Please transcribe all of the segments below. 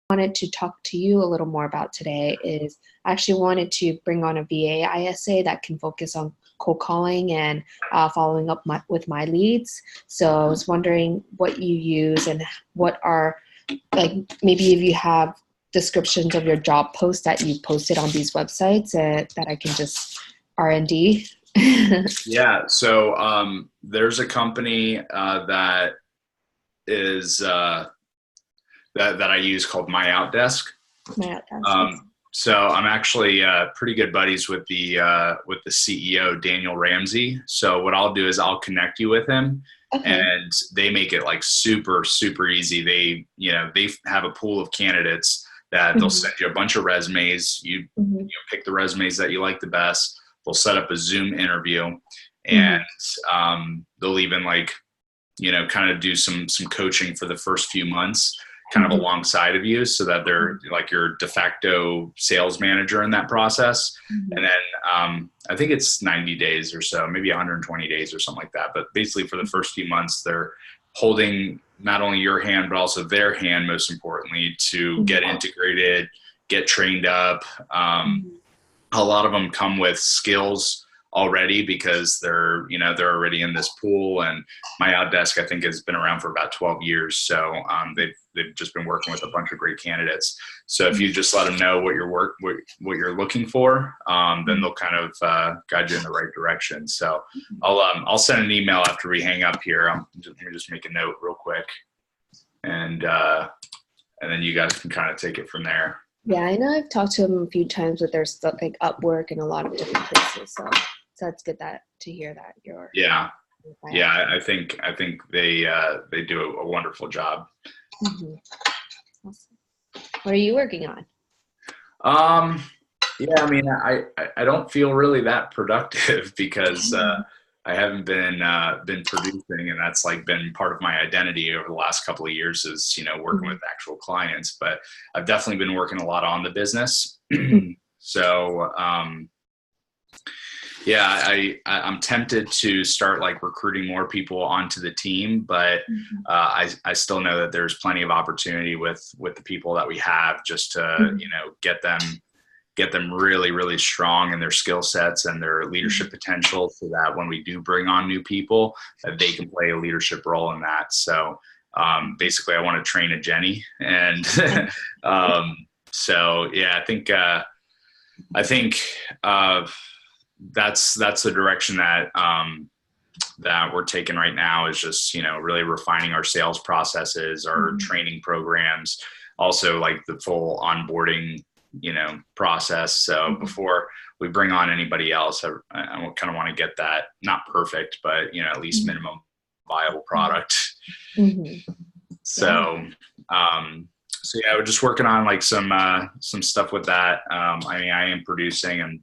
wanted to talk to you a little more about today is I actually wanted to bring on a VA ISA that can focus on cold calling and following up with my leads. So I was wondering what you use and what are, like, maybe if you have descriptions of your job posts that you posted on these websites that I can just R&D. Yeah. So there's a company that is that I use called My Outdesk. So I'm actually pretty good buddies with the CEO, Daniel Ramsey. So what I'll do is I'll connect you with him. Okay. And they make it like super, super easy. They have a pool of candidates that they'll send you a bunch of resumes. You pick the resumes that you like the best. They'll set up a Zoom interview, and they'll even kind of do some coaching for the first few months, kind of alongside of you, so that they're like your de facto sales manager in that process. And then I think it's 90 days or so, maybe 120 days or something like that. But basically for the first few months, they're holding not only your hand, but also their hand, most importantly, to get integrated, get trained up. A lot of them come with skills already because they're already in this pool. And My Outdesk, I think, has been around for about 12 years. So they've just been working with a bunch of great candidates. So if you just let them know what you're looking for, then they'll kind of guide you in the right direction. So I'll send an email after we hang up here. Let me just make a note real quick, and then you guys can kind of take it from there. Yeah, I know I've talked to them a few times, but there's stuff like Upwork and a lot of different places. So that's good to hear that you're. Yeah. I think they do a wonderful job. Awesome. What are you working on? Yeah, I mean, I don't feel really that productive because I haven't been producing, and that's like been part of my identity over the last couple of years is, working with actual clients. But I've definitely been working a lot on the business. So, yeah, I'm tempted to start like recruiting more people onto the team, but I still know that there's plenty of opportunity with the people that we have, just to get them really, really strong in their skill sets and their leadership potential, so that when we do bring on new people, that they can play a leadership role in that. So basically I want to train a Jenny, and so yeah, I think that's the direction that we're taking right now, is just, really refining our sales processes, our training programs, also like the full onboarding, process. So before we bring on anybody else, I kind of want to get that, not perfect, but, at least minimum viable product. So yeah, we're just working on like some stuff with that. I mean, I am producing and,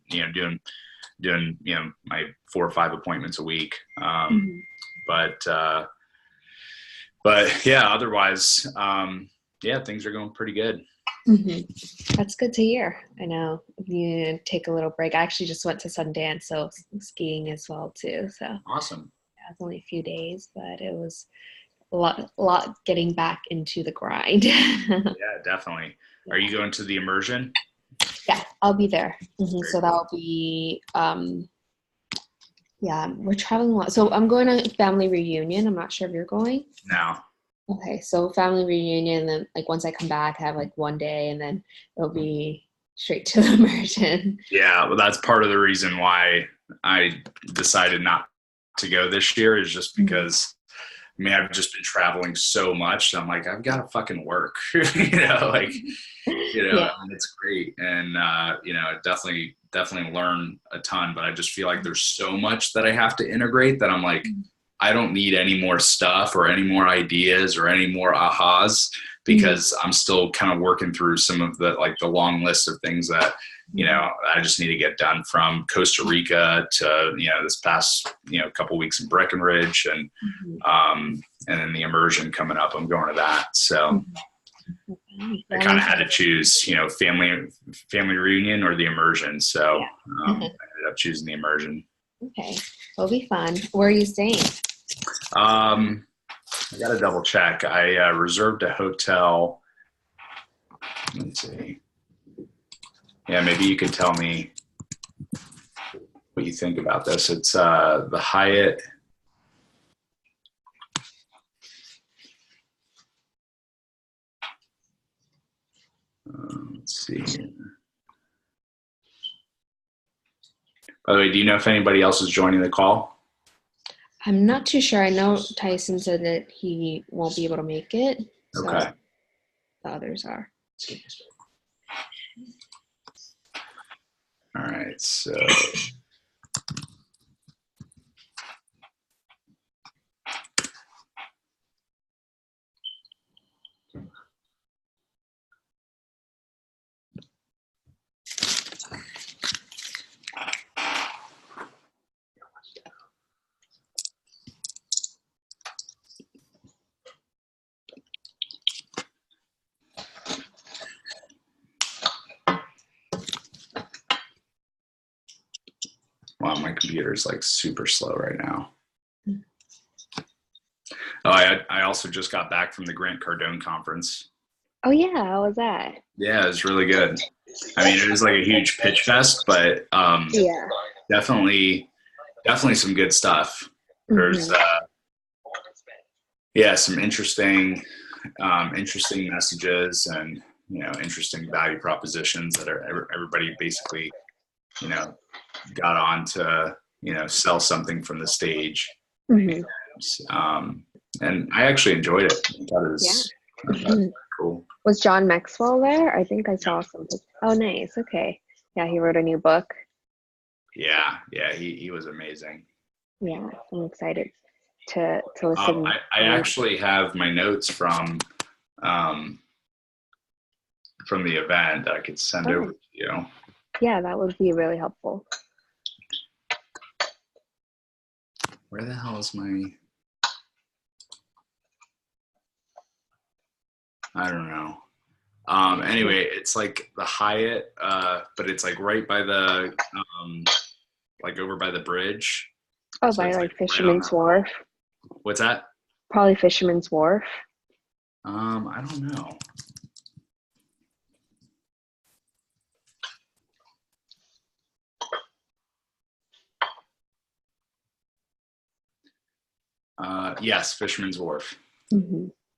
doing my 4 or 5 appointments a week. But yeah, otherwise, yeah, things are going pretty good. That's good to hear. I know you take a little break. I actually just went to Sundance, so skiing as well too. So awesome. Yeah, it's only a few days, but it was a lot getting back into the grind. Yeah, definitely. Are you going to the immersion? Yeah, I'll be there. So that'll be, yeah, we're traveling a lot. So I'm going to family reunion. I'm not sure if you're going. No. Okay, so family reunion, and then like once I come back, I have like one day, and then it'll be straight to the immersion. Yeah, well, that's part of the reason why I decided not to go this year, is just because I mean, I've just been traveling so much. So I'm like, I've got to fucking work, Yeah. And it's great. And, definitely learn a ton, but I just feel like there's so much that I have to integrate that I'm like, I don't need any more stuff or any more ideas or any more ahas, because I'm still kind of working through some of the long list of things that, I just need to get done, from Costa Rica to, this past, couple weeks in Breckenridge, and then the immersion coming up. I'm going to that. So I kind of had to choose, family reunion or the immersion. So I ended up choosing the immersion. Okay. It'll be fun. Where are you staying? I got to double check. I reserved a hotel Let me see. Yeah, maybe you could tell me what you think about this. It's the Hyatt. Let's see here. By the way, do you know if anybody else is joining the call? I'm not too sure. I know Tyson said that he won't be able to make it. So Okay. the others are. All right, so wow, my computer is like super slow right now. Oh, I also just got back from the Grant Cardone conference. Oh yeah, how was that? Yeah, it was really good. I mean, it was like a huge pitch fest, but Yeah. definitely some good stuff. There's some interesting messages and interesting value propositions that are everybody basically got on to sell something from the stage. And I actually enjoyed it. I thought it was cool. Was John Maxwell there? I think I saw something. Oh, nice. Okay. Yeah, he wrote a new book. Yeah, he was amazing. Yeah, I'm excited to listen. I actually have my notes from the event that I could send over to you. Yeah, that would be really helpful. Where the hell is my... I don't know. Anyway, it's like the Hyatt, but it's like right by the, like over by the bridge. Oh, so by like Fisherman's Wharf. What's that? Probably Fisherman's Wharf. I don't know. Yes, Fisherman's Wharf.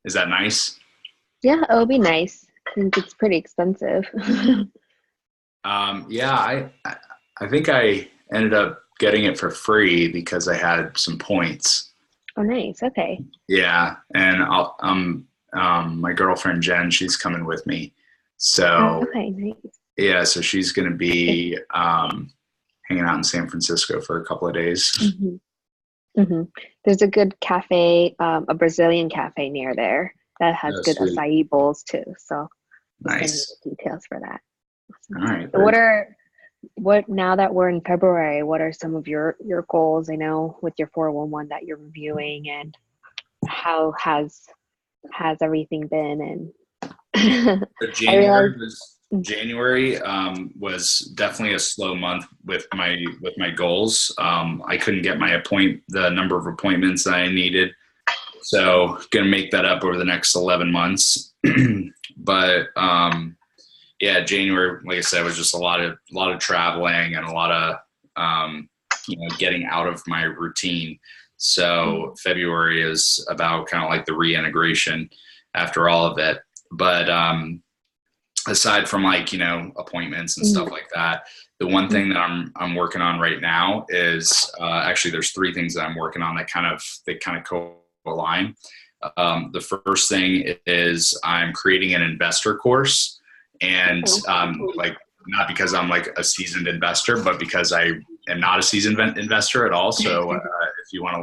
Is that nice? Yeah, it'll be nice. I think it's pretty expensive. Yeah, I think I ended up getting it for free because I had some points. Oh, nice. Okay. Yeah, and my girlfriend Jen, she's coming with me. So okay, nice. Yeah, so she's going to be hanging out in San Francisco for a couple of days. There's a good cafe, a Brazilian cafe near there that has good acai bowls too. So nice. Details for that. All right. So what now that we're in February, what are some of your goals? I know with your 411 that you're reviewing, and how has everything been? And January was definitely a slow month with my goals. I couldn't get the number of appointments that I needed, so gonna make that up over the next 11 months. But yeah, January, like I said, was just a lot of traveling and a lot of getting out of my routine. So February is about kind of like the reintegration after all of it. But aside from appointments and stuff like that, the one thing that I'm working on right now is actually there's three things that I'm working on that kind of co-align. The first thing is I'm creating an investor course. And not because I'm like a seasoned investor, but because I am not a seasoned investor at all. So if you want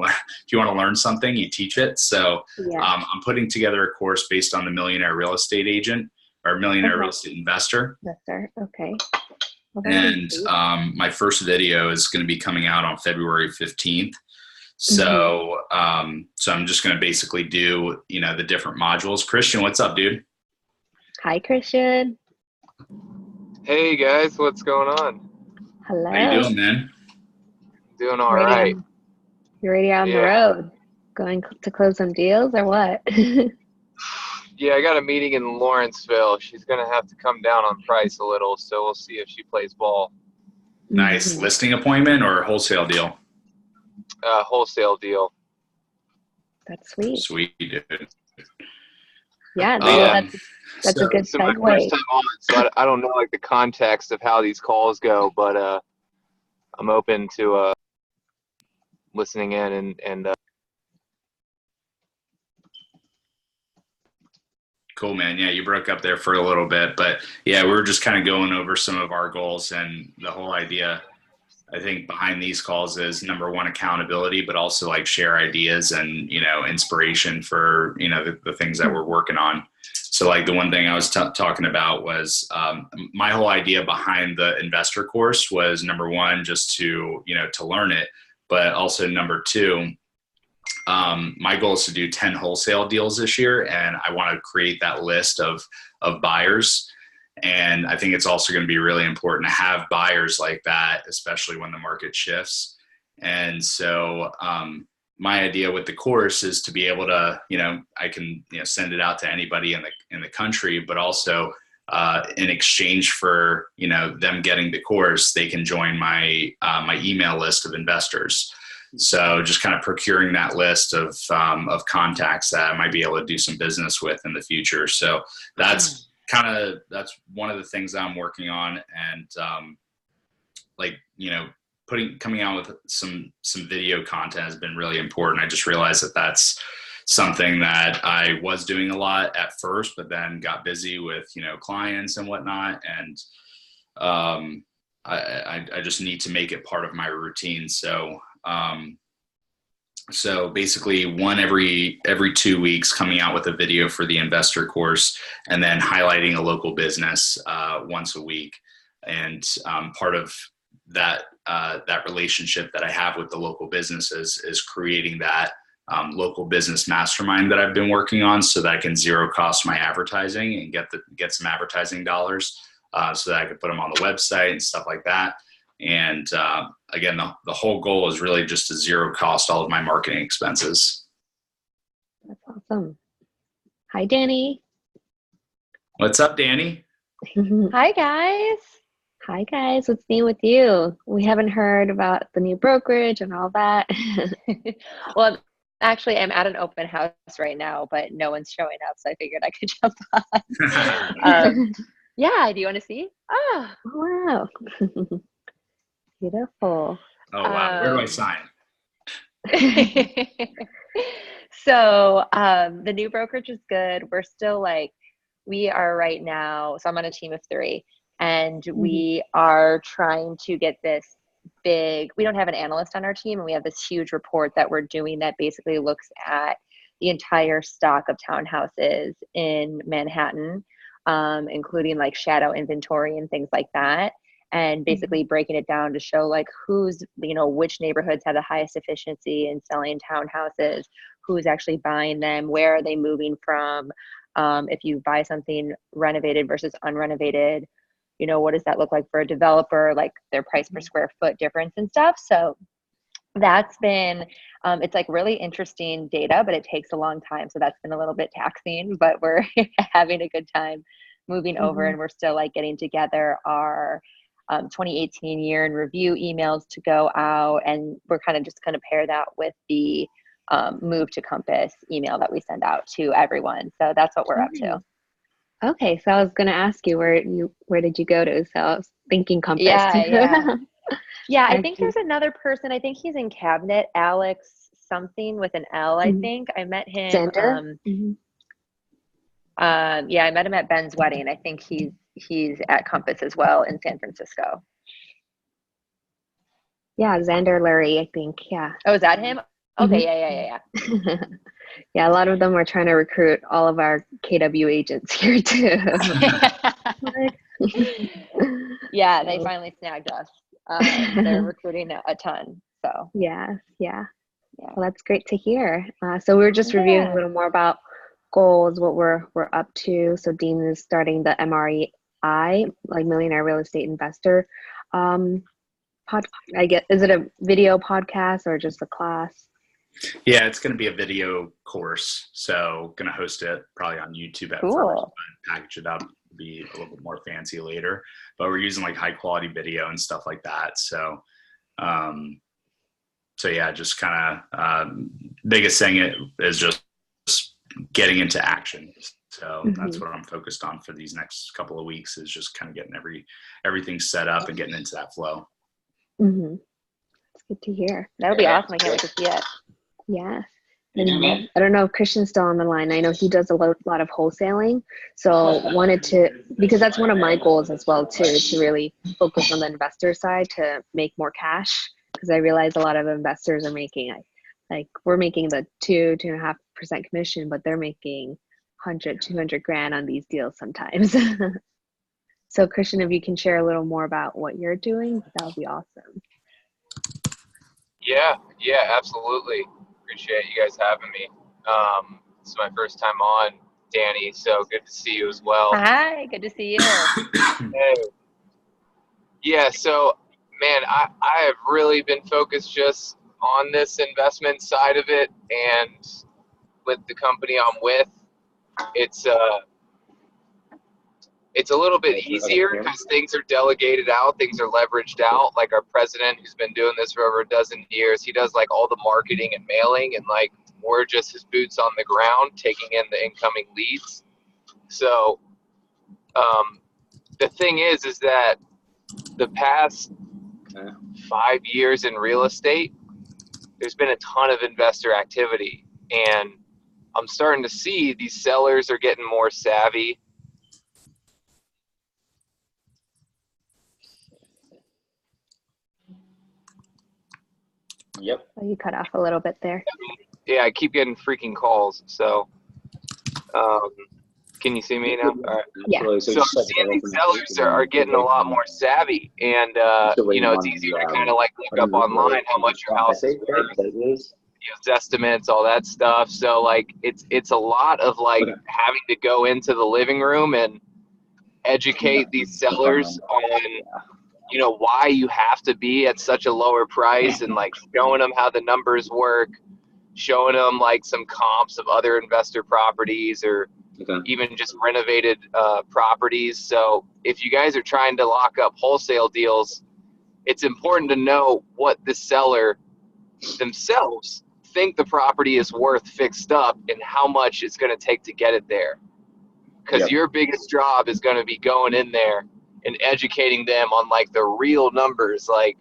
to learn something, you teach it. So I'm putting together a course based on the Millionaire Real Estate Agent or Millionaire Real Estate Investor. Okay. And my first video is going to be coming out on February 15th. So so I'm just going to basically do the different modules. Christian, what's up, dude? Hi, Christian. Hey guys, what's going on? Hello. How you doing, man? Doing all right. You ready on the road? Going to close some deals or what? Yeah, I got a meeting in Lawrenceville. She's gonna have to come down on price a little, so we'll see if she plays ball. Nice. Listing appointment or wholesale deal? Wholesale deal. That's sweet. Sweet, dude. Yeah, that's a good So my segue. first time on, so I don't know like the context of how these calls go, but I'm open to listening in and Cool, man. Yeah, you broke up there for a little bit, but yeah, we were just kind of going over some of our goals, and the whole idea, I think, behind these calls is number one, accountability, but also like share ideas and, inspiration for, the things that we're working on. So like the one thing I was talking about was my whole idea behind the investor course was number one, just to, to learn it, but also number two, my goal is to do 10 wholesale deals this year, and I want to create that list of buyers. And I think it's also going to be really important to have buyers like that, especially when the market shifts. And so my idea with the course is to be able to, I can send it out to anybody in the country, but also in exchange for them getting the course, they can join my email list of investors. So just kind of procuring that list of contacts that I might be able to do some business with in the future. So that's one of the things I'm working on, and coming out with some video content has been really important. I just realized that that's something that I was doing a lot at first, but then got busy with clients and whatnot, and I just need to make it part of my routine. So basically one every 2 weeks, coming out with a video for the investor course, and then highlighting a local business once a week. And part of that relationship that I have with the local businesses is creating that local business mastermind that I've been working on, so that I can zero cost my advertising and get some advertising dollars, so that I can put them on the website and stuff like that. And again, the whole goal is really just to zero cost all of my marketing expenses. That's awesome. Hi, Danny. What's up, Danny? Hi, guys. Hi, guys. What's new with you? We haven't heard about the new brokerage and all that. Well, actually, I'm at an open house right now, but no one's showing up, so I figured I could jump on. Yeah, do you want to see? Oh, wow. Beautiful. Oh, wow. Where do I sign? So the new brokerage is good. We're still we are right now, so I'm on a team of 3, and we are trying to get this big, we don't have an analyst on our team, and we have this huge report that we're doing that basically looks at the entire stock of townhouses in Manhattan, including shadow inventory and things like that. And basically breaking it down to show who's, which neighborhoods have the highest efficiency in selling townhouses, who's actually buying them, where are they moving from, if you buy something renovated versus unrenovated, what does that look like for a developer, their price per square foot difference and stuff. So that's been, it's really interesting data, but it takes a long time. So that's been a little bit taxing, but we're having a good time moving over, and we're still getting together our 2018 year in review emails to go out, and we're kind of just going to pair that with the move to Compass email that we send out to everyone. So that's what we're up to. Okay, so I was going to ask you where did you go to? So I was thinking Compass. Yeah, I think there's another person. I think he's in cabinet, Alex something with an L. I think I met him. Xander? Yeah, I met him at Ben's wedding. I think he's at Compass as well in San Francisco. Yeah, Xander Lurie, I think. Yeah. Oh, is that him? Okay, yeah. Yeah, a lot of them were trying to recruit all of our KW agents here too. Yeah, they finally snagged us. They're recruiting a ton. So yeah. Well, that's great to hear. So we were just reviewing a little more about goals, what we're up to. So Dean is starting the MREI, Millionaire Real Estate Investor. I guess, is it a video podcast or just a class? Yeah, it's going to be a video course, so going to host it probably on YouTube at Cool. first, but package it up, be a little bit more fancy later. But we're using like high quality video and stuff like that. So, so yeah, just kind of biggest thing is just getting into action. So that's what I'm focused on for these next couple of weeks, is just kind of getting everything set up and getting into that flow. It's good to hear. That'll be awesome. I can't wait to see it. Yeah. And I don't know if Christian's still on the line. I know he does a lot of wholesaling. So wanted to, because that's one of my goals as well too, to really focus on the investor side to make more cash. Because I realize a lot of investors are making, like we're making the 2.5% commission, but they're making 100, 200 grand on these deals sometimes. So Christian, if you can share a little more about what you're doing, that would be awesome. Yeah, absolutely. Appreciate you guys having me. This is my first time on, Danny, so good to see you as well. Hi, good to see you. Hey. Yeah, so man, I have really been focused just on this investment side of it, and with the company I'm with, it's a little bit easier because things are delegated out, things are leveraged out. Like our president, who's been doing this for over a dozen years, he does like all the marketing and mailing, and like we're just his boots on the ground taking in the incoming leads. So the thing is that the past 5 years in real estate, there's been a ton of investor activity, and I'm starting to see these sellers are getting more savvy. Yep. Oh, you cut off a little bit there. Yeah, I keep getting freaking calls. So, can you see me now? All right. Yeah. So I'm seeing these sellers are getting a lot more savvy, and you know, it's easier to kind of like look up online how much your house is worth, use estimates, all that stuff. So like, it's a lot of like having to go into the living room and educate these sellers on, you know, why you have to be at such a lower price, and like showing them how the numbers work, showing them like some comps of other investor properties, or even just renovated properties. So if you guys are trying to lock up wholesale deals, it's important to know what the seller themselves think the property is worth fixed up and how much it's going to take to get it there. Because your biggest job is going to be going in there and educating them on like the real numbers. Like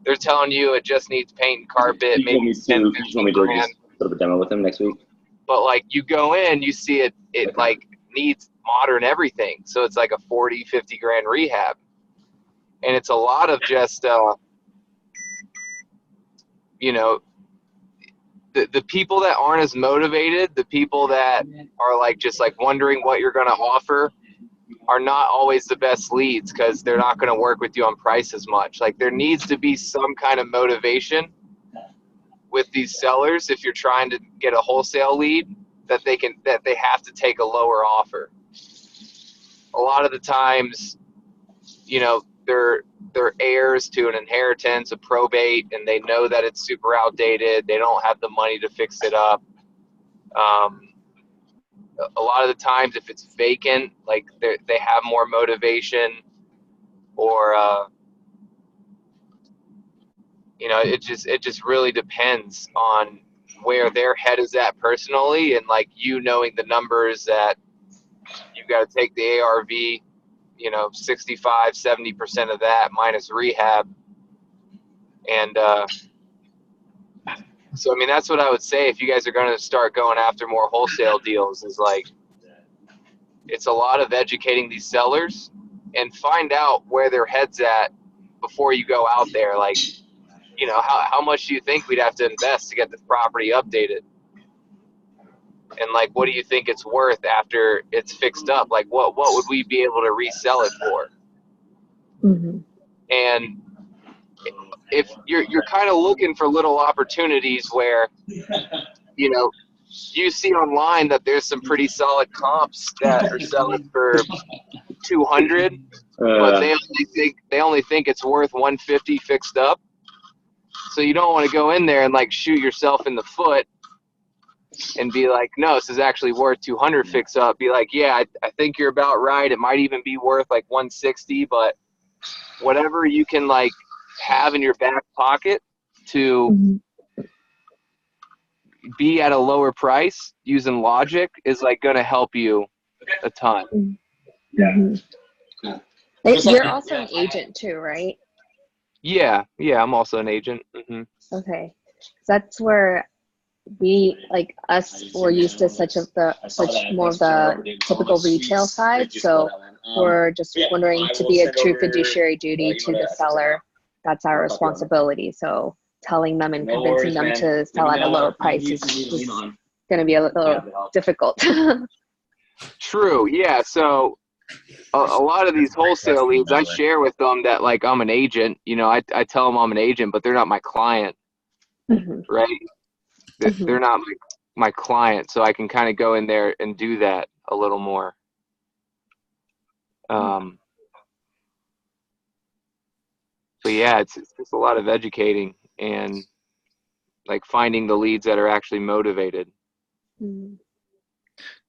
they're telling you it just needs paint and carpet, maybe 10, 15 grand. Sort of a demo with them next week. But like you go in, you see it like needs modern everything. So it's like a 40, 50 grand rehab. And it's a lot of just, you know, the people that aren't as motivated, the people that are like just like wondering what you're going to offer, are not always the best leads, because they're not going to work with you on price as much. Like there needs to be some kind of motivation with these sellers if you're trying to get a wholesale lead, that they have to take a lower offer. A lot of the times, you know, they're heirs to an inheritance, a probate, and they know that it's super outdated. They don't have the money to fix it up. A lot of the times, if it's vacant, like they have more motivation, or you know, it just really depends on where their head is at personally, and like you knowing the numbers that you've got to take the ARV, you know, 65, 70% of that minus rehab. And so, I mean, that's what I would say if you guys are going to start going after more wholesale deals, is like, it's a lot of educating these sellers and find out where their head's at before you go out there. Like, you know, how much do you think we'd have to invest to get this property updated? And like, what do you think it's worth after it's fixed up? Like, what would we be able to resell it for? And if you're kind of looking for little opportunities where, you know, you see online that there's some pretty solid comps that are selling for 200, but they only think it's worth 150 fixed up. So you don't want to go in there and like shoot yourself in the foot and be like, no, this is actually worth 200 fix up. Be like, yeah, I think you're about right. It might even be worth like 160, but whatever you can like have in your back pocket to be at a lower price using logic is like going to help you a ton. Mm-hmm. You're also an agent too, right? Yeah, I'm also an agent. Mm-hmm. Okay, that's where we we're used to such more of the typical retail side. So we're just wondering, to be a true fiduciary duty to the seller, that's our responsibility. So telling them and convincing them to sell at a lower price is going to be a little difficult. True. Yeah. So a lot of these wholesale leads, I share with them that like I'm an agent. You know, I tell them I'm an agent, but they're not my client, right? They're not my client, so I can kind of go in there and do that a little more. So yeah, it's just a lot of educating and like finding the leads that are actually motivated.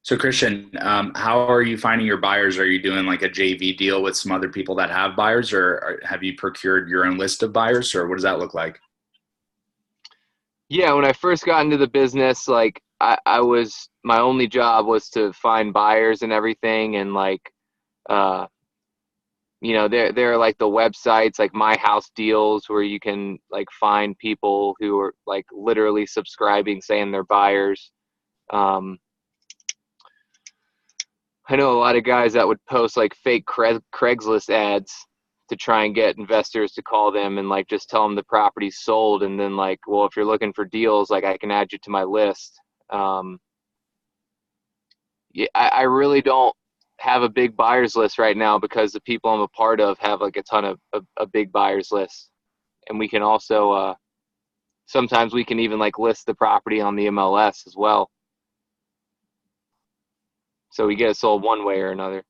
So Christian, how are you finding your buyers? Are you doing like a JV deal with some other people that have buyers, or have you procured your own list of buyers, or what does that look like? Yeah, when I first got into the business, like I was, my only job was to find buyers and everything. And like, you know, there are like the websites like My House Deals where you can like find people who are like literally subscribing, saying they're buyers. I know a lot of guys that would post like fake Craigslist ads to try and get investors to call them and like just tell them the property's sold, and then like, well, if you're looking for deals, like I can add you to my list. Yeah, I really don't have a big buyers list right now because the people I'm a part of have like a ton of a big buyers list, and we can also sometimes we can even like list the property on the MLS as well, so we get it sold one way or another.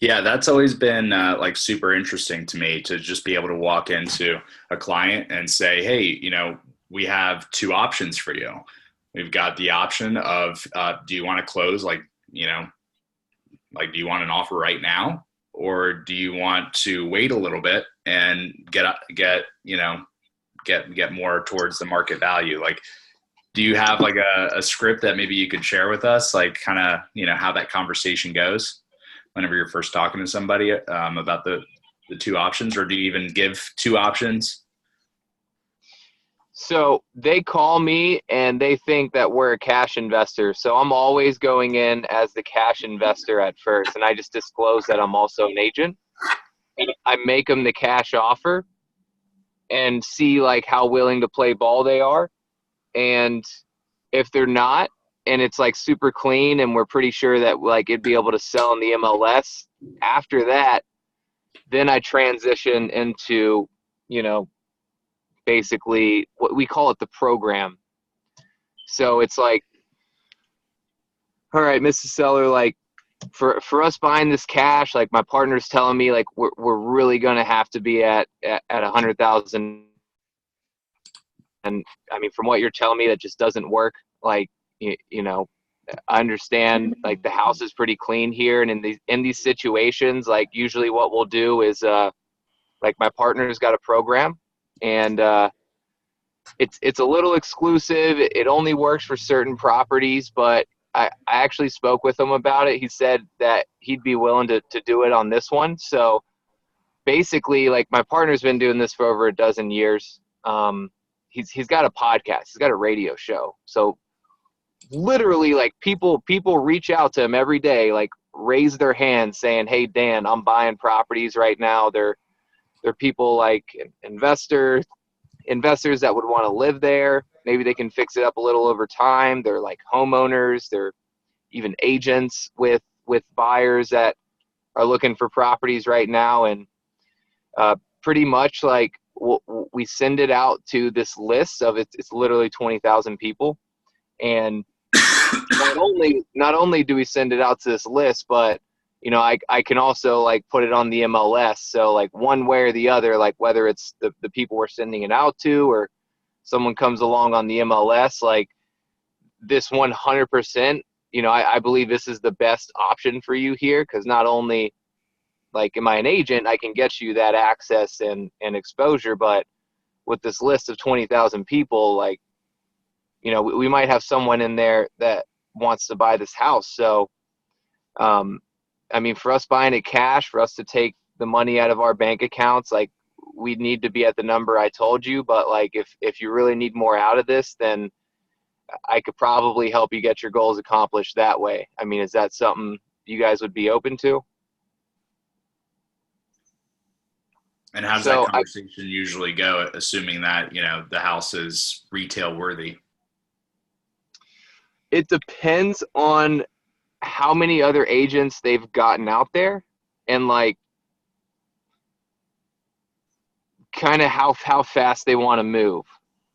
Yeah, that's always been like super interesting to me, to just be able to walk into a client and say, hey, you know, we have two options for you. We've got the option of, do you want to close, like, you know, like, do you want an offer right now, or do you want to wait a little bit and get more towards the market value? Like, do you have like a script that maybe you could share with us, like kind of, you know, how that conversation goes whenever you're first talking to somebody about the two options, or do you even give two options? So they call me and they think that we're a cash investor. So I'm always going in as the cash investor at first, and I just disclose that I'm also an agent. And I make them the cash offer and see like how willing to play ball they are. And if they're not, and it's like super clean and we're pretty sure that like it'd be able to sell in the MLS, after that, then I transition into, you know, basically what we call it the program. So it's like, all right, Mrs. Seller, like for us buying this cash, like my partner's telling me like we're really gonna have to be at 100,000. And I mean, from what you're telling me, that just doesn't work. Like, you know, I understand like the house is pretty clean here, and in these situations, like usually what we'll do is like my partner's got a program, and it's a little exclusive. It only works for certain properties, but I actually spoke with him about it. He said that he'd be willing to do it on this one. So basically, like my partner's been doing this for over a dozen years. He's got a podcast. He's got a radio show. So literally, like people reach out to him every day, like raise their hand saying, "Hey Dan, I'm buying properties right now." They're people like investors that would want to live there. Maybe they can fix it up a little over time. They're like homeowners. They're even agents with buyers that are looking for properties right now. And pretty much like we send it out to this list of it's literally 20,000 people. And not only do we send it out to this list, but you know, I can also like put it on the MLS. So like one way or the other, like whether it's the people we're sending it out to or someone comes along on the MLS, like this 100%, you know, I believe this is the best option for you here, because not only like am I an agent, I can get you that access and exposure, but with this list of 20,000 people, like, you know, we might have someone in there that wants to buy this house. So, I mean, for us buying it cash, for us to take the money out of our bank accounts, like we need to be at the number I told you. But like, if you really need more out of this, then I could probably help you get your goals accomplished that way. I mean, is that something you guys would be open to? And how does that conversation usually go, assuming that, you know, the house is retail worthy? It depends on how many other agents they've gotten out there, and like kind of how fast they want to move.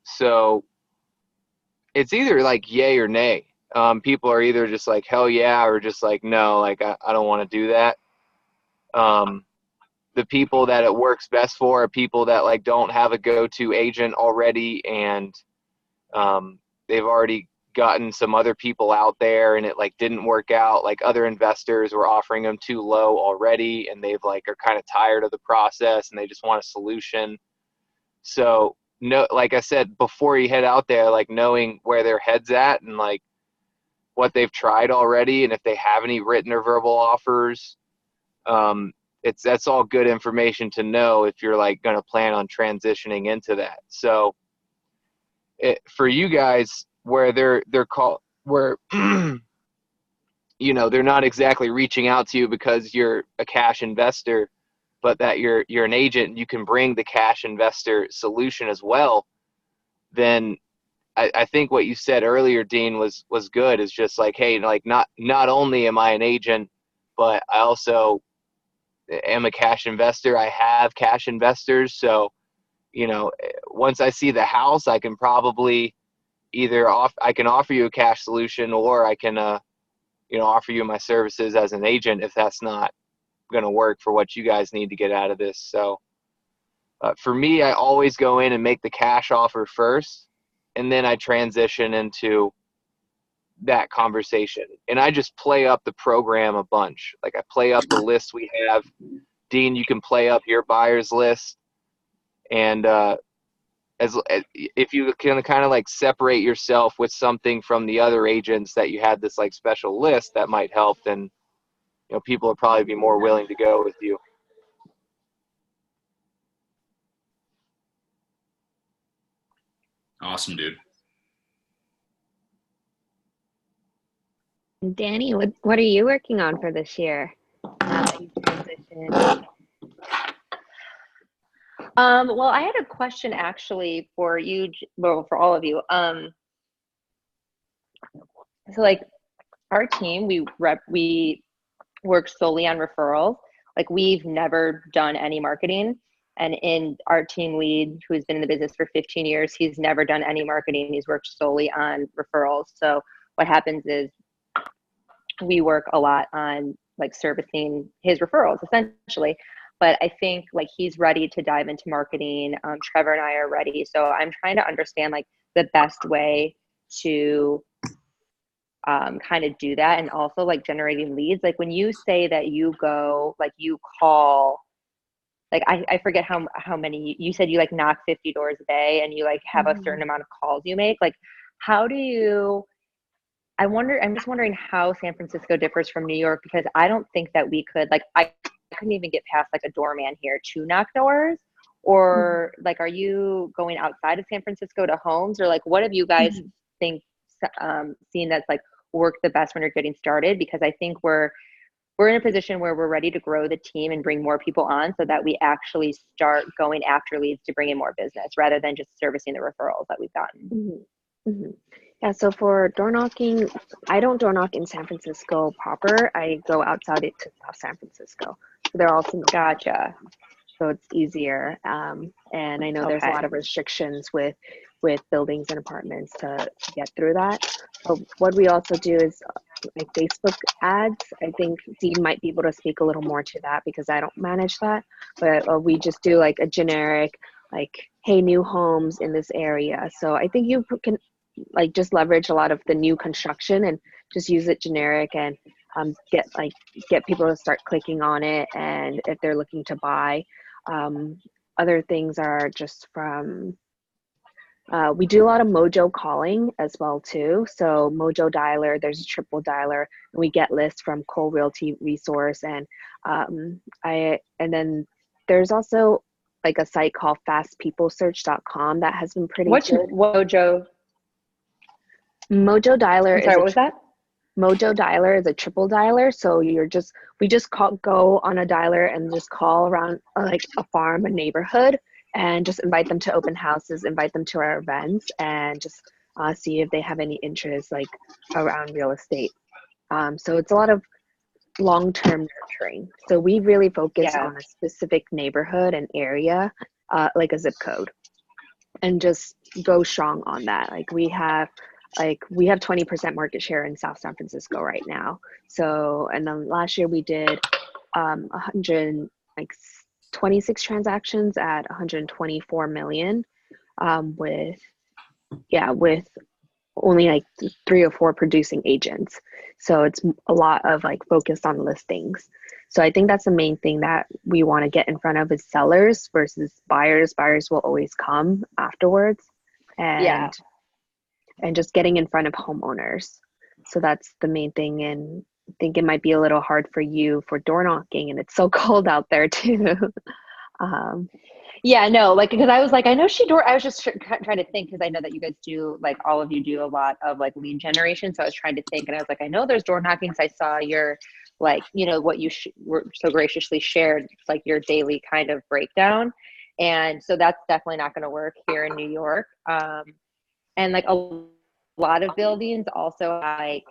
So it's either like yay or nay. People are either just like hell yeah, or just like no, like I don't want to do that. The people that it works best for are people that like don't have a go-to agent already, and they've already gotten some other people out there and it like didn't work out. Like other investors were offering them too low already, and they've like are kind of tired of the process and they just want a solution. So no, like I said, before you head out there, like knowing where their head's at and like what they've tried already, and if they have any written or verbal offers, that's all good information to know if you're like going to plan on transitioning into that. So for you guys, where they're called, where you know, they're not exactly reaching out to you because you're a cash investor, but that you're an agent and you can bring the cash investor solution as well, then I think what you said earlier, Dean, was good. Is just like, hey, like not only am I an agent, but I also am a cash investor. I have cash investors. So, you know, once I see the house, I can probably I can offer you a cash solution, or I can, you know, offer you my services as an agent if that's not going to work for what you guys need to get out of this. So for me, I always go in and make the cash offer first, and then I transition into that conversation. And I just play up the program a bunch. Like I play up the list we have. Dean, you can play up your buyer's list. And if you can kind of like separate yourself with something from the other agents that you had this like special list that might help, then, you know, people will probably be more willing to go with you. Awesome, dude. Danny, what are you working on for this year? Well, I had a question actually for you, well, for all of you. So like our team, we work solely on referrals. Like we've never done any marketing. And in our team lead, who's been in the business for 15 years, he's never done any marketing. He's worked solely on referrals. So what happens is we work a lot on like servicing his referrals essentially. But I think like he's ready to dive into marketing. Trevor and I are ready. So I'm trying to understand like the best way to kind of do that, and also like generating leads. Like when you say that you go, like you call, like I forget how many, you said you like knock 50 doors a day and you like have a certain amount of calls you make. Like how do you, I'm just wondering how San Francisco differs from New York, because I don't think that we could, like I couldn't even get past like a doorman here to knock doors. Or like, are you going outside of San Francisco to homes, or like what have you guys think seen that's like work the best when you're getting started? Because I think we're in a position where we're ready to grow the team and bring more people on so that we actually start going after leads to bring in more business rather than just servicing the referrals that we've gotten. Yeah, so for door knocking, I don't door knock in San Francisco proper. I go outside it to South San Francisco. So they're all single. Gotcha. So it's easier. And I know there's a lot of restrictions with buildings and apartments to get through that. But what we also do is like Facebook ads. I think Dee might be able to speak a little more to that because I don't manage that. But we just do like a generic, like, hey, new homes in this area. So I think you can like just leverage a lot of the new construction and just use it generic and get people to start clicking on it. And if they're looking to buy, other things are just from, we do a lot of Mojo calling as well too. So Mojo Dialer, there's a triple dialer, and we get lists from Cole Realty Resource, and then there's also like a site called fastpeoplesearch.com that has been pretty good. Mojo? Mojo Dialer. Sorry, what was that? Mojo Dialer is a triple dialer. So we just go on a dialer and just call around like a farm, a neighborhood, and just invite them to open houses, invite them to our events, and just see if they have any interest like around real estate. So it's a lot of long-term nurturing. So we really focus on a specific neighborhood and area, like a zip code, and just go strong on that. Like we have 20% market share in South San Francisco right now. So, and then last year we did 126 transactions at 124 million, with only like 3 or 4 producing agents. So it's a lot of like focused on listings. So I think that's the main thing that we want to get in front of is sellers versus buyers. Buyers will always come afterwards, and just getting in front of homeowners. So that's the main thing. And I think it might be a little hard for you for door knocking, and it's so cold out there too. Because I was like, I know I was just trying to think, because I know that you guys do, like all of you do a lot of like lead generation. So I was trying to think, and I was like, I know there's door knocking. So I saw your, like, what you were so graciously shared, like your daily kind of breakdown. And so that's definitely not going to work here in New York. And like a lot of buildings also like,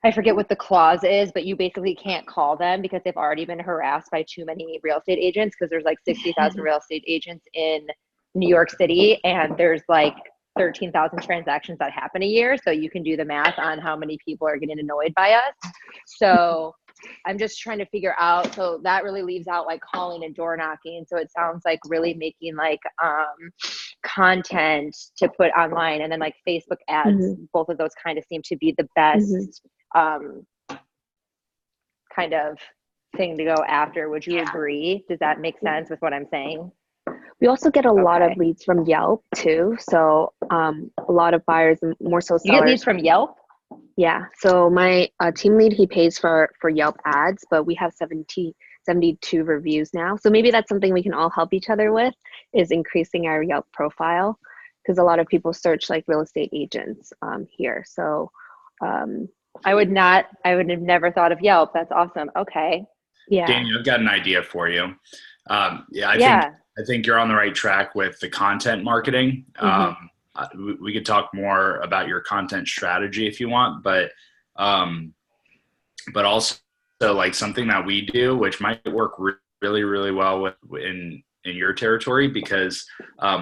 I forget what the clause is, but you basically can't call them because they've already been harassed by too many real estate agents, because there's like 60,000 real estate agents in New York City, and there's like 13,000 transactions that happen a year. So you can do the math on how many people are getting annoyed by us. So I'm just trying to figure out, so that really leaves out like calling and door knocking. So it sounds like really making like content to put online, and then like Facebook ads, both of those kind of seem to be the best kind of thing to go after. Would you agree? Does that make sense with what I'm saying? We also get a lot of leads from Yelp too. So a lot of buyers, and more so sellers. You get leads from Yelp? Yeah. So my team lead, he pays for Yelp ads, but we have 72 reviews now. So maybe that's something we can all help each other with, is increasing our Yelp profile, because a lot of people search like real estate agents here. So I would have never thought of Yelp. That's awesome. Okay. Yeah. Danny, I've got an idea for you. I think you're on the right track with the content marketing. We could talk more about your content strategy if you want, but also like something that we do, which might work really, really well in your territory, because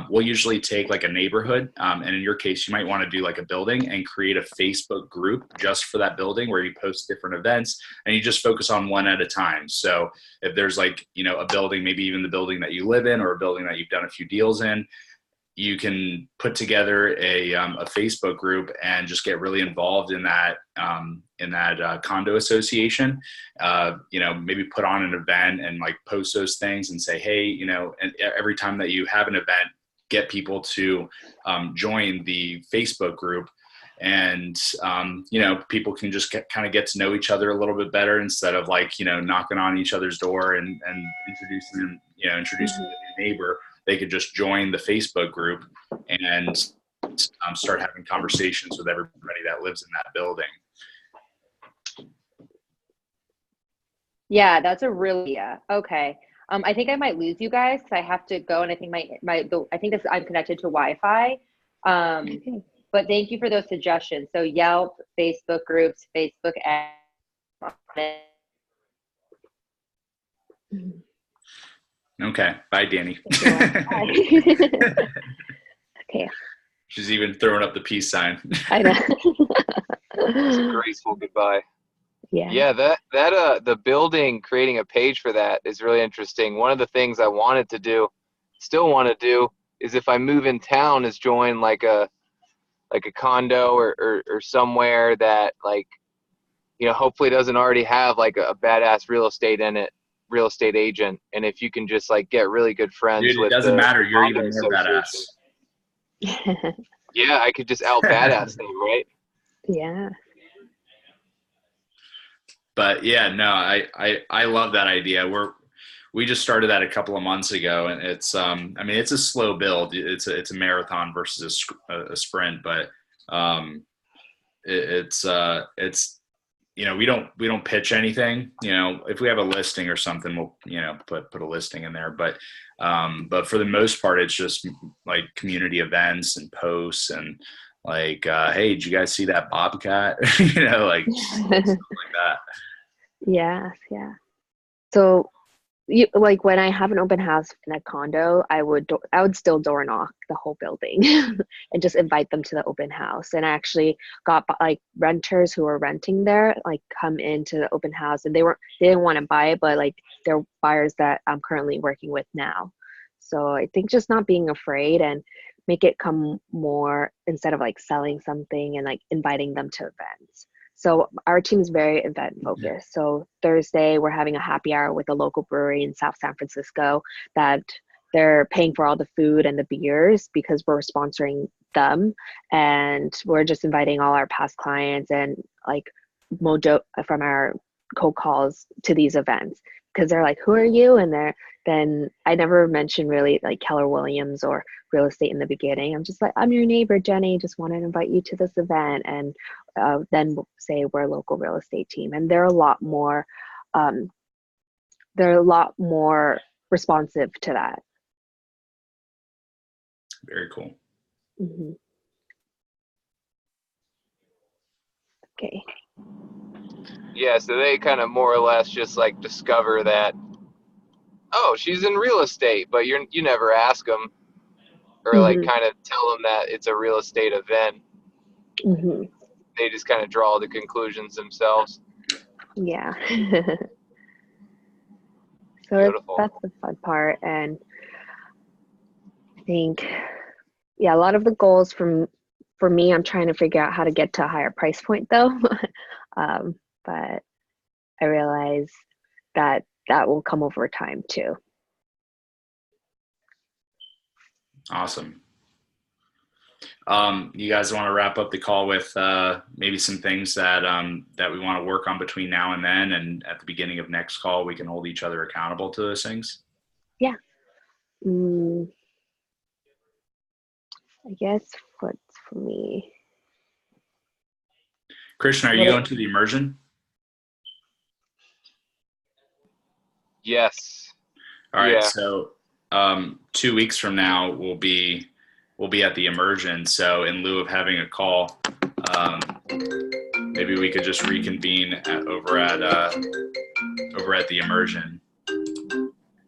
we'll usually take like a neighborhood, and in your case, you might want to do like a building and create a Facebook group just for that building where you post different events and you just focus on one at a time. So if there's like, a building, maybe even the building that you live in or a building that you've done a few deals in, you can put together a Facebook group and just get really involved in that condo association. Maybe put on an event and like post those things and say, hey, and every time that you have an event, get people to join the Facebook group. And, people can just kind of get to know each other a little bit better, instead of like, knocking on each other's door and introducing them to a neighbor. They could just join the Facebook group and start having conversations with everybody that lives in that building. Yeah, that's a really, okay. I think I might lose you guys because I have to go, and I think I'm connected to Wi-Fi. But thank you for those suggestions. So Yelp, Facebook groups, Facebook ads. Okay. Bye, Danny. Okay. She's even throwing up the peace sign. I know. It's a graceful goodbye. Yeah. The building, creating a page for that is really interesting. One of the things I wanted to do, still want to do, is if I move in town, is join like a condo or somewhere that, like, you know, hopefully doesn't already have like a badass real estate agent. And if you can just like get really good friends Dude, it with doesn't matter. You're condo even more badass. Yeah, I could just out badass them, right? Yeah. But yeah, no, I love that idea. We just started that a couple of months ago, and it's I mean, it's a slow build. It's a marathon versus a sprint, but it's you know, we don't pitch anything. You know, if we have a listing or something, we'll, you know, put a listing in there. But for the most part, it's just like community events and posts and like, hey, did you guys see that bobcat? You know, like stuff like that. Yeah. So you, like, when I have an open house in a condo, I would still door knock the whole building and just invite them to the open house. And I actually got like renters who were renting there, like, come into the open house, and they didn't want to buy it, but like they're buyers that I'm currently working with now. So I think just not being afraid and make it come more, instead of like selling something, and like inviting them to events. So our team is very event focused. So Thursday, we're having a happy hour with a local brewery in South San Francisco that they're paying for all the food and the beers because we're sponsoring them. And we're just inviting all our past clients and like Mojo from our cold calls to these events, because they're like, who are you? And then I never mentioned really like Keller Williams or real estate in the beginning. I'm just like, I'm your neighbor, Jenny, just want to invite you to this event. And then we'll say we're a local real estate team. And they're a lot more responsive to that. Very cool. Mm-hmm. Okay. Yeah, so they kind of more or less just like discover that, oh, she's in real estate, but you never ask them, or like Mm-hmm. kind of tell them that it's a real estate event. Mm-hmm. They just kind of draw the conclusions themselves. Yeah. So Beautiful. that's the fun part. And I think, yeah, a lot of the goals for me, I'm trying to figure out how to get to a higher price point though. But I realize that will come over time too. Awesome. You guys want to wrap up the call with maybe some things that we want to work on between now and then, and at the beginning of next call, we can hold each other accountable to those things? Yeah. I guess what's for me. Christian, are you going to the immersion? Yes. All right. Yeah. So 2 weeks from now, we'll be at the immersion. So in lieu of having a call, maybe we could just reconvene over at the immersion.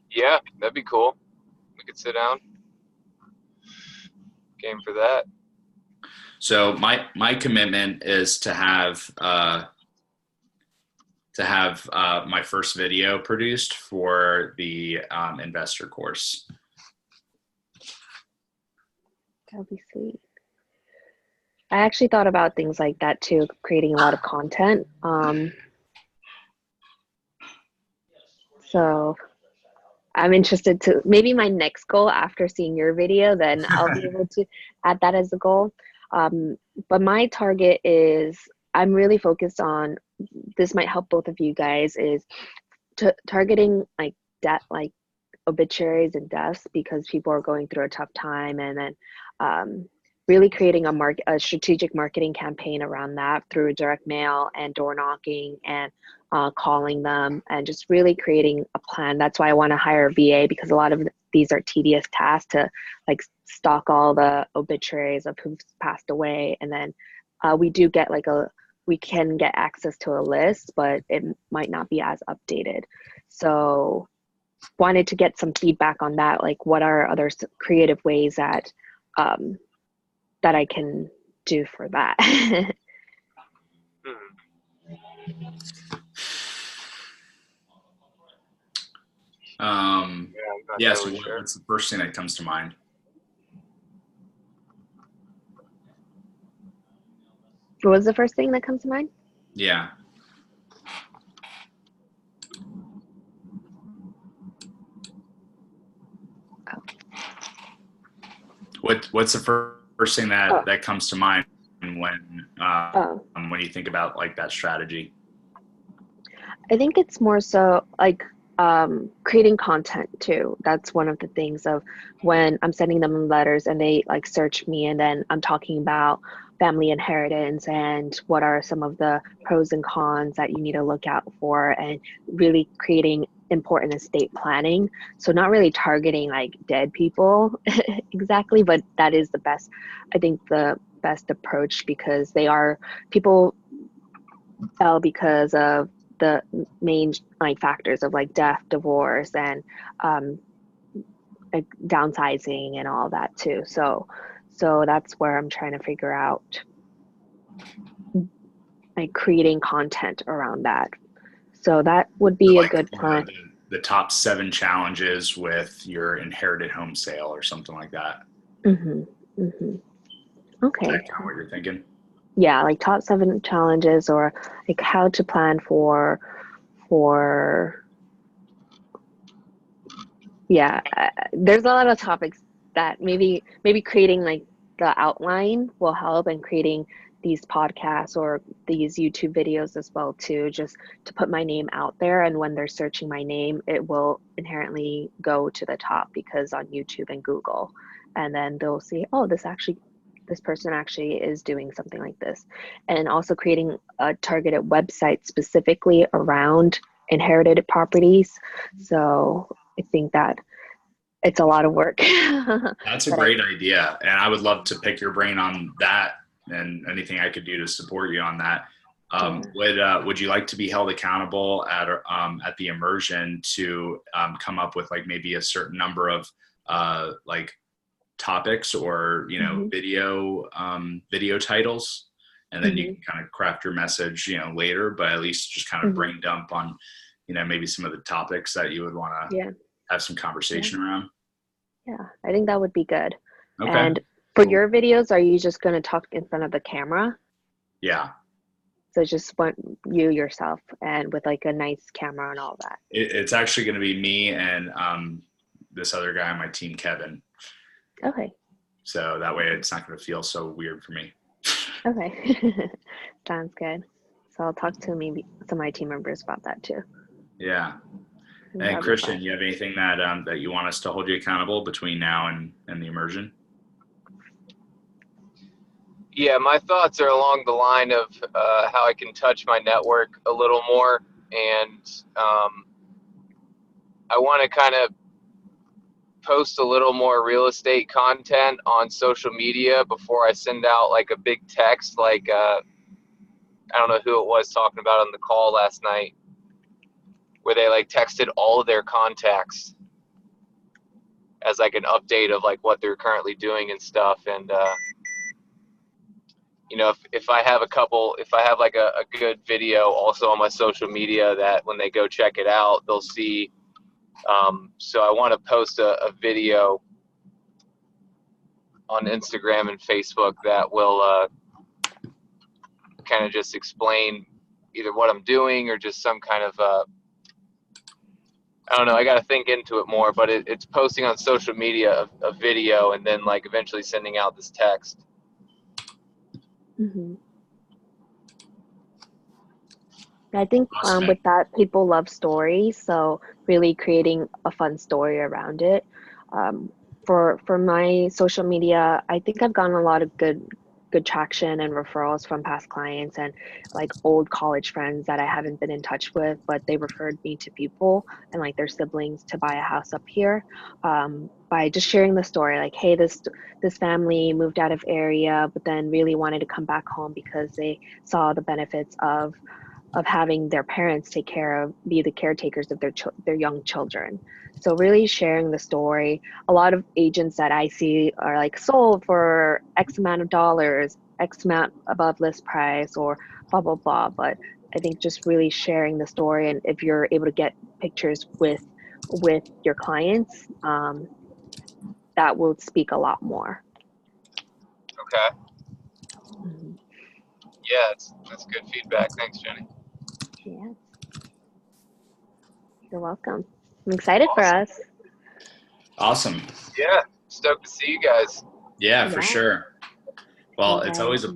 Yeah, that'd be cool. We could sit down. Game for that. So my commitment is to have my first video produced for the investor course. That'd be sweet. I actually thought about things like that too, creating a lot of content. So I'm interested to, maybe my next goal after seeing your video, then I'll be able to add that as a goal. But my target is, I'm really focused on, this might help both of you guys, is targeting like death, like obituaries and deaths, because people are going through a tough time, and then really creating a strategic marketing campaign around that through direct mail and door knocking and calling them, and just really creating a plan. That's why I want to hire a VA, because a lot of these are tedious tasks to like stock all the obituaries of who's passed away. And then we can get access to a list, but it might not be as updated. So wanted to get some feedback on that, like what are other creative ways that I can do for that. Yeah, so what's the first thing that comes to mind? What was the first thing that comes to mind? Yeah. What's the first thing that comes to mind when you think about like that strategy? I think it's more so like creating content too. That's one of the things of when I'm sending them letters and they like search me, and then I'm talking about family inheritance and what are some of the pros and cons that you need to look out for, and really creating important estate planning. So not really targeting like dead people exactly, but that is the best, I think the best approach, because they are people fell because of the main like factors of like death, divorce, and like downsizing and all that too. So that's where I'm trying to figure out like creating content around that. So that would be a good plan. The top 7 challenges with your inherited home sale or something like that. Okay. Is that kind of what you're thinking? Yeah, like top 7 challenges, or like how to plan for yeah, there's a lot of topics that maybe creating like the outline will help, and creating these podcasts or these YouTube videos as well too, just to put my name out there. And when they're searching my name, it will inherently go to the top, because on YouTube and Google, and then they'll see, oh, this person actually is doing something like this. And also creating a targeted website specifically around inherited properties. So I think that it's a lot of work. That's a great idea. And I would love to pick your brain on that and anything I could do to support you on that. Would you like to be held accountable at the immersion to come up with like maybe a certain number of like topics or, you know, video titles, and then you can kind of craft your message, you know, later, but at least just kind of brain dump on, you know, maybe some of the topics that you would want to have some conversation around. Yeah, I think that would be good. Okay. And for your videos, are you just going to talk in front of the camera? Yeah. So just want you yourself and with like a nice camera and all that. It's actually going to be me and this other guy on my team, Kevin. Okay. So that way it's not going to feel so weird for me. Okay. Sounds good. So I'll talk to maybe some of my team members about that too. Yeah. And Christian, you have anything that you want us to hold you accountable between now and the immersion? Yeah, my thoughts are along the line of how I can touch my network a little more, and I want to kind of post a little more real estate content on social media before I send out like a big text. Like I don't know who it was talking about on the call last night, where they like texted all of their contacts as like an update of like what they're currently doing and stuff. And you know, if I have like a good video also on my social media that when they go check it out, they'll see. So I want to post a video on Instagram and Facebook that will kind of just explain either what I'm doing or just some kind of I don't know, I got to think into it more, but it's posting on social media a video and then like eventually sending out this text. I think with that, people love stories, so really creating a fun story around it. For my social media, I think I've gotten a lot of good traction and referrals from past clients and like old college friends that I haven't been in touch with, but they referred me to people and like their siblings to buy a house up here, by just sharing the story, like, hey, this family moved out of area, but then really wanted to come back home because they saw the benefits of having their parents be the caretakers of their young children. So really sharing the story. A lot of agents that I see are like sold for X amount of dollars, X amount above list price, or blah, blah, blah. But I think just really sharing the story. And if you're able to get pictures with with your clients, that will speak a lot more. Okay. Mm-hmm. Yeah, that's good feedback. Thanks, Jenny. Yeah. You're welcome. I'm excited for us. Awesome. Yeah, stoked to see you guys. Yeah, for sure. Well, it's always a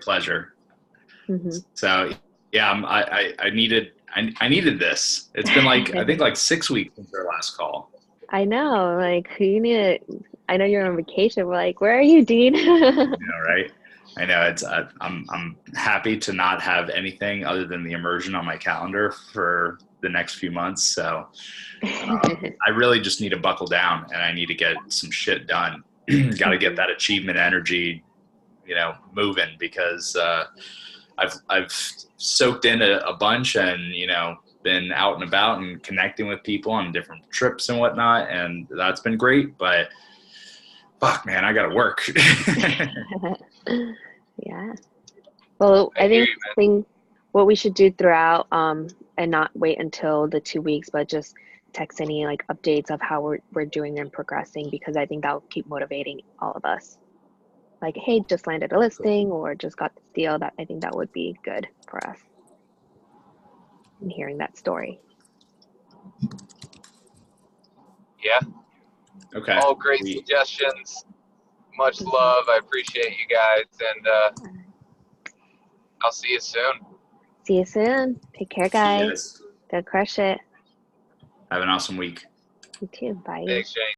pleasure. Mm-hmm. So yeah, I needed this. It's been like I think like 6 weeks since our last call. I know, like you need it. I know you're on vacation. We're like, where are you, Dean? Right? I know it's. I'm happy to not have anything other than the immersion on my calendar for the next few months. So I really just need to buckle down and I need to get some shit done. Got to get that achievement energy, moving because I've soaked in a bunch and been out and about and connecting with people on different trips and whatnot, and that's been great. But fuck, man, I gotta work. Yeah. Well, I think what we should do throughout, and not wait until the 2 weeks, but just text any like updates of how we're doing and progressing, because I think that will keep motivating all of us. Like, hey, just landed a listing or just got this deal. That I think that would be good for us. And hearing that story. Yeah. Okay. All great suggestions. Much love. I appreciate you guys, and I'll see you soon. See you soon. Take care, guys. Go crush it. Have an awesome week. You too. Bye. Thanks, Jane.